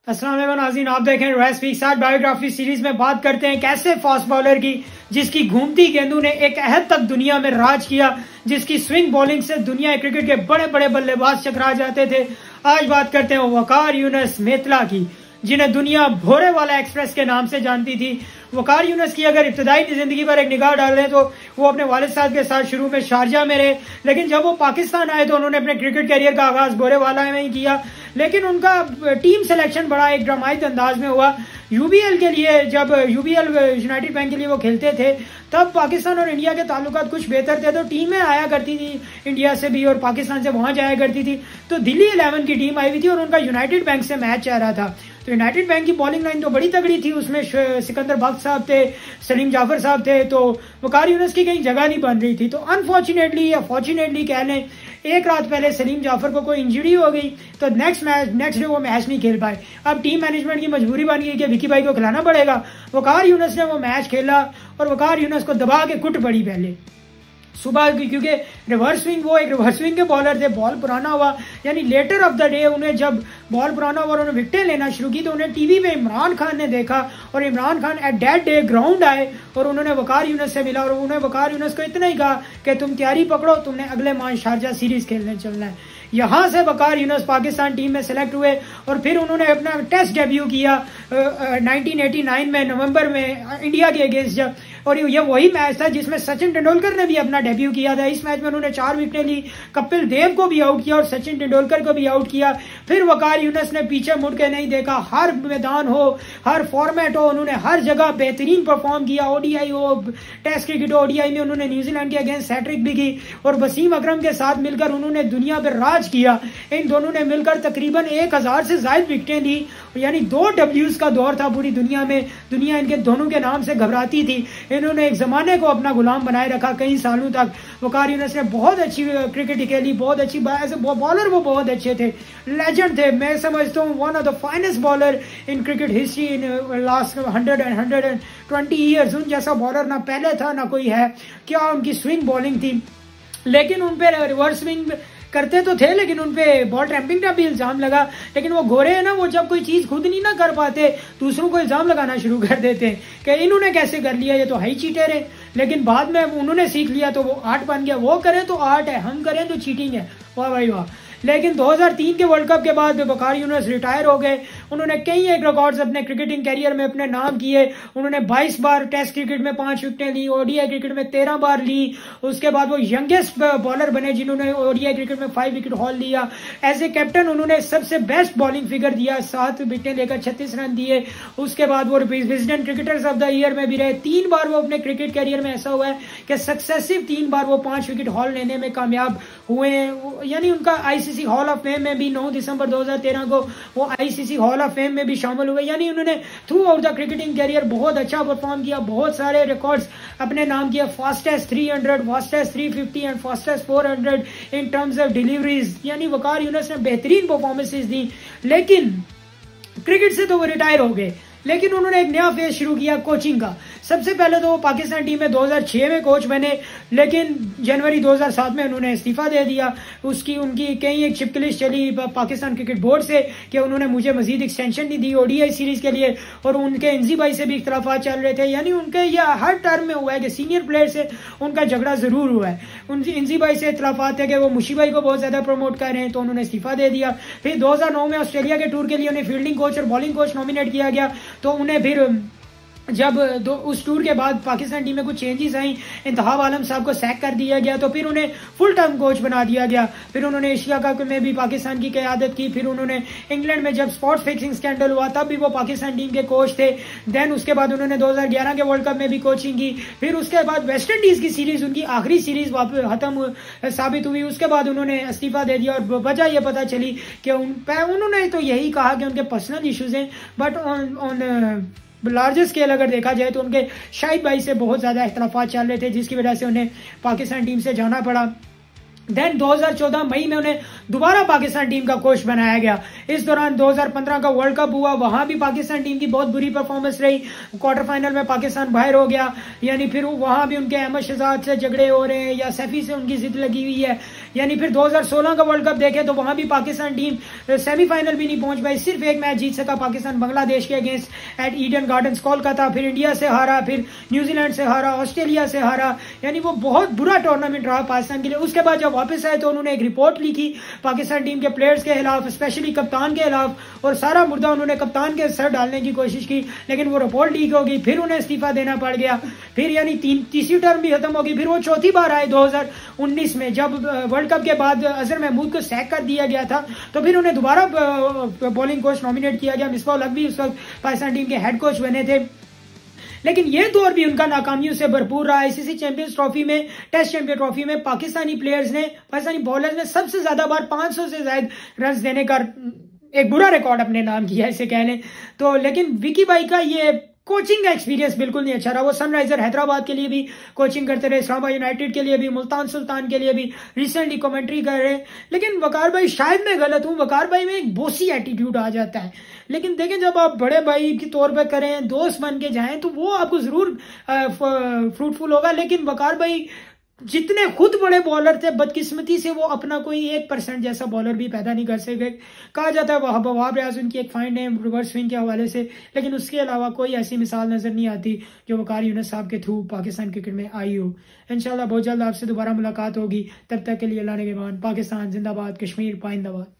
अस्सलाम वालेकुम नाज़रीन, आप देखें रॉयस वीक साथ बायोग्राफी सीरीज में बात करते हैं कैसे फास्ट बॉलर की जिसकी घूमती गेंदों ने एक अहद तक दुनिया में राज किया, जिसकी स्विंग बॉलिंग से दुनिया क्रिकेट के बड़े बड़े बल्लेबाज चकरा जाते थे। आज बात करते हैं वकार यूनुस मेतला की, जिन्हें दुनिया भोरे वाला एक्सप्रेस के नाम से जानती थी। वकार यूनुस की अगर इब्तदाई जिंदगी पर एक निगाह डालें तो वो अपने वालिद साहब के साथ शुरू में शारजा में रहे, लेकिन जब वो पाकिस्तान आए तो उन्होंने अपने क्रिकेट करियर का आगाज भोरे वाला में ही किया। लेकिन उनका टीम सिलेक्शन बड़ा एक ड्रामाई अंदाज में हुआ। यूबीएल के लिए, जब यूबीएल यूनाइटेड बैंक के लिए वो खेलते थे, तब पाकिस्तान और इंडिया के ताल्लुकात कुछ बेहतर थे, तो टीमें आया करती थी इंडिया से भी और पाकिस्तान से वहां जाया करती थी। तो दिल्ली 11 की टीम आई हुई थी और उनका यूनाइटेड बैंक से मैच चल रहा था। तो यूनाइटेड बैंक की बॉलिंग लाइन तो बड़ी तगड़ी थी, उसमें सिकंदर बख्श साहब थे, सलीम जाफर साहब थे, तो वकार यूनुस की कहीं जगह नहीं बन रही थी। तो अनफॉर्चुनेटली या फॉर्चुनेटली कह लें, एक रात पहले सलीम जाफर को कोई इंजरी हो गई, तो नेक्स्ट डे वो मैच नहीं खेल पाए। अब टीम मैनेजमेंट की मजबूरी बन गई कि विकी भाई को खिलाना पड़ेगा। वकार यूनुस ने वो मैच खेला और वकार यूनुस को दबा के कुट पड़ी पहले सुबह, क्योंकि रिवर्स स्विंग, वो एक रिवर्स स्विंग के बॉलर थे। बॉल पुराना हुआ, यानी लेटर ऑफ द डे उन्हें जब बॉल पुराना हुआ और उन्होंने विकेटें लेना शुरू की, तो उन्हें टीवी पे इमरान खान ने देखा और Imran Khan at that day ground आए और उन्होंने वकार यूनुस से मिला और उन्होंने वकार यूनुस को इतना ही कहा कि तुम तैयारी पकड़ो, तुमने अगले माह शारजा सीरीज खेलने चलना है। यहां से वकार यूनुस पाकिस्तान टीम में सेलेक्ट हुए और फिर उन्होंने अपना टेस्ट डेब्यू किया 1989 में नवंबर में इंडिया के अगेंस्ट, और ये वही मैच था जिसमें सचिन तेंदुलकर ने भी अपना डेब्यू किया था। इस मैच में उन्होंने 4 विकेटें ली, कपिल देव को भी आउट किया और सचिन तेंदुलकर को भी आउट किया। फिर वकार यूनुस ने पीछे मुड़ के नहीं देखा, हर मैदान हो, हर फॉर्मेट हो, उन्होंने हर जगह बेहतरीन परफॉर्म किया। ओडीआई हो, टेस्ट क्रिकेट ओडीआई में उन्होंने न्यूजीलैंड के अगेंस्ट हैट्रिक भी की और वसीम अकरम के साथ मिलकर उन्होंने दुनिया पर राज किया। इन दोनों ने मिलकर तकरीबन 1000 से ज्यादा विकेटें ली, यानी 2 डब्ल्यूज का दौर था पूरी दुनिया में। दुनिया इनके दोनों के नाम से घबराती थी। इन्होंने एक जमाने को अपना गुलाम बनाए रखा कई सालों तक। वकार यूनुस ने बहुत अच्छी क्रिकेट खेली, बहुत अच्छी एज ए बॉलर वो बहुत अच्छे थे, लेजेंड थे। मैं समझता हूँ one of the finest bowler in cricket history in last 120 years. उन जैसा बॉलर ना पहले था ना कोई है। क्या उनकी स्विंग बॉलिंग थी, लेकिन उन पे रिवर्स स्विंग करते तो थे, लेकिन उनपे बॉल ट्रैम्पिंग का भी इल्जाम लगा। लेकिन वो गोरे है ना, वो जब कोई चीज खुद नहीं ना कर पाते, दूसरों को इल्जाम लगाना शुरू कर देते हैं कि इन्होंने कैसे कर लिया, ये तो हाई चीटर है। लेकिन बाद में उन्होंने सीख लिया तो वो आर्ट बन गया। वो करें तो आर्ट है, हम करें तो चीटिंग है। वाह भाई वाह। लेकिन 2003 के वर्ल्ड कप के बाद वकार यूनुस रिटायर हो गए। उन्होंने कई एक रिकॉर्ड्स अपने क्रिकेटिंग कैरियर में अपने नाम किए। उन्होंने 22 बार टेस्ट क्रिकेट में 5 विकेटें ली, ओडीआई क्रिकेट में 13 बार ली। उसके बाद वो यंगेस्ट बॉलर बने जिन्होंने ओडीआई क्रिकेट में 5 विकेट हॉल लिया। एज ए कैप्टन उन्होंने सबसे बेस्ट बॉलिंग फिगर दिया, 7 विकेटें लेकर 36 रन दिए। उसके बाद वो president cricketers of the year में भी रहे। 3 बार वो अपने क्रिकेट कैरियर में ऐसा हुआ है कि सक्सेसिव 3 बार वो 5 विकेट हॉल लेने में कामयाब हुए हैं। यानी उनका आईसीसी हॉल ऑफ फेम में भी 9 दिसंबर 2013 को वो आईसीसी हॉल ऑफ फेम में भी शामिल हुए। यानी उन्होंने throughout the cricketing career बहुत अच्छा परफॉर्म किया, बहुत सारे रिकॉर्ड्स अपने नाम किया। Fastest 300, fastest 350 and fastest 400 in terms of deliveries. यानी वकार यूनुस ने बेहतरीन परफॉर्मेंसेस दी। लेकिन क्रिकेट से तो वो रिटायर हो गए, लेकिन उन्होंने एक नया फेज शुरू किया कोचिंग का। सबसे पहले तो वो पाकिस्तान टीम में 2006 में कोच बने, लेकिन जनवरी 2007 में उन्होंने इस्तीफा दे दिया। उनकी कई एक चिपकलिश चली पाकिस्तान क्रिकेट बोर्ड से कि उन्होंने मुझे मजीद एक्सटेंशन नहीं दी ओडीआई सीरीज के लिए, और उनके इंजी भाई से भी इख्तलाफात चल रहे थे। यानी उनके यह हर टर्म में हुआ है कि सीनियर प्लेयर से उनका झगड़ा जरूर हुआ है। इंजी भाई से इख्तलाफात है कि वो मुशी भाई को बहुत ज्यादा प्रमोट कर रहे हैं, तो उन्होंने इस्तीफा दे दिया। फिर 2009 में ऑस्ट्रेलिया के टूर के लिए उन्हें फील्डिंग कोच और बॉलिंग कोच नॉमिनेट किया गया, तो उन्हें फिर जब उस टूर के बाद पाकिस्तान टीम में कुछ चेंजेस आई, इंतखाब आलम साहब को सैक कर दिया गया, तो फिर उन्हें फुल टाइम कोच बना दिया गया। फिर उन्होंने एशिया कप में भी पाकिस्तान की क़यादत की। फिर उन्होंने इंग्लैंड में जब स्पॉट फिक्सिंग स्कैंडल हुआ तब भी वो पाकिस्तान टीम के कोच थे। देन उसके बाद उन्होंने 2011 के वर्ल्ड कप में भी कोचिंग की। फिर उसके बाद वेस्ट इंडीज की सीरीज, उनकी आखिरी सीरीज खत्म साबित हुई। उसके बाद उन्होंने इस्तीफा दे दिया और वजह यह पता चली कि उन्होंने तो यही कहा कि उनके पर्सनल इश्यूज हैं, बट ऑन लार्जर स्केल अगर देखा जाए तो उनके शाहिद भाई से बहुत ज्यादा इख्तलाफात चल रहे थे, जिसकी वजह से उन्हें पाकिस्तान टीम से जाना पड़ा। देन 2014 मई में उन्हें दोबारा पाकिस्तान टीम का कोच बनाया गया। इस दौरान 2015 का वर्ल्ड कप हुआ, वहां भी पाकिस्तान टीम की बहुत बुरी परफॉर्मेंस रही, क्वार्टर फाइनल में पाकिस्तान बाहर हो गया। यानी फिर वहां भी उनके अहमद शहजाद से झगड़े हो रहे हैं या सैफी से उनकी जिद लगी हुई है। यानी फिर 2016 का वर्ल्ड कप देखे तो वहां भी पाकिस्तान टीम सेमीफाइनल भी नहीं पहुंच पाई, सिर्फ एक मैच जीत सका पाकिस्तान बांग्लादेश के अगेंस्ट एट ईडन गार्डन्स कोलकाता। फिर इंडिया से हारा, फिर न्यूजीलैंड से हारा, ऑस्ट्रेलिया से हारा। यानी वो बहुत बुरा टूर्नामेंट रहा पाकिस्तान के लिए। उसके बाद जब वापस आए तो उन्होंने एक रिपोर्ट लिखी पाकिस्तान टीम के प्लेयर्स के खिलाफ, स्पेशली कप्तान के खिलाफ, और सारा मुद्दा उन्होंने कप्तान के सर डालने की कोशिश की, लेकिन वो रिपोर्ट लीक हो गई, फिर उन्हें इस्तीफा देना पड़ गया। फिर यानी तीसरी टर्म भी खत्म होगी, फिर वो चौथी बार आए 2019 में, जब वर्ल्ड कप के बाद अजहर महमूद को सैक कर दिया गया था, तो फिर उन्हें दोबारा बॉलिंग कोच नॉमिनेट किया गया। मिसबाह उल हक भी उस वक्त पाकिस्तान टीम के हेड कोच बने थे। लेकिन ये दौर भी उनका नाकामियों से भरपूर रहा। आईसीसी चैंपियंस ट्रॉफी में, टेस्ट चैंपियन ट्रॉफी में पाकिस्तानी प्लेयर्स ने, पाकिस्तानी बॉलर्स ने सबसे ज्यादा बार 500 से ज्यादा रन देने का एक बुरा रिकॉर्ड अपने नाम किया, इसे कह लें तो। लेकिन विकी भाई का ये कोचिंग का एक्सपीरियंस बिल्कुल नहीं अच्छा रहा। वो सनराइजर हैदराबाद के लिए भी कोचिंग करते रहे, इस्लामाबाद यूनाइटेड के लिए भी, मुल्तान सुल्तान के लिए भी रिसेंटली कमेंट्री कर रहे हैं। लेकिन वकार भाई, शायद मैं गलत हूं, वकार भाई में एक बोसी एटीट्यूड आ जाता है। लेकिन देखें, जब आप बड़े भाई के तौर पे करें, दोस्त बन के जाएं, तो वो आपको जरूर फ्रूटफुल होगा। लेकिन वकार भाई जितने खुद बड़े बॉलर थे, बदकिस्मती से वो अपना कोई 1% जैसा बॉलर भी पैदा नहीं कर सके। कहा जाता है वहाब रियाज उनकी एक फाइंड है रिवर्स स्विंग के हवाले से, लेकिन उसके अलावा कोई ऐसी मिसाल नजर नहीं आती जो वकार यूनुस साहब के थ्रू पाकिस्तान क्रिकेट में आई हो। इंशाल्लाह बहुत जल्द आपसे दोबारा मुलाकात होगी। तब तक के लिए अल्लाह ने के मान। पाकिस्तान जिंदाबाद, कश्मीर पाइंदाबाद।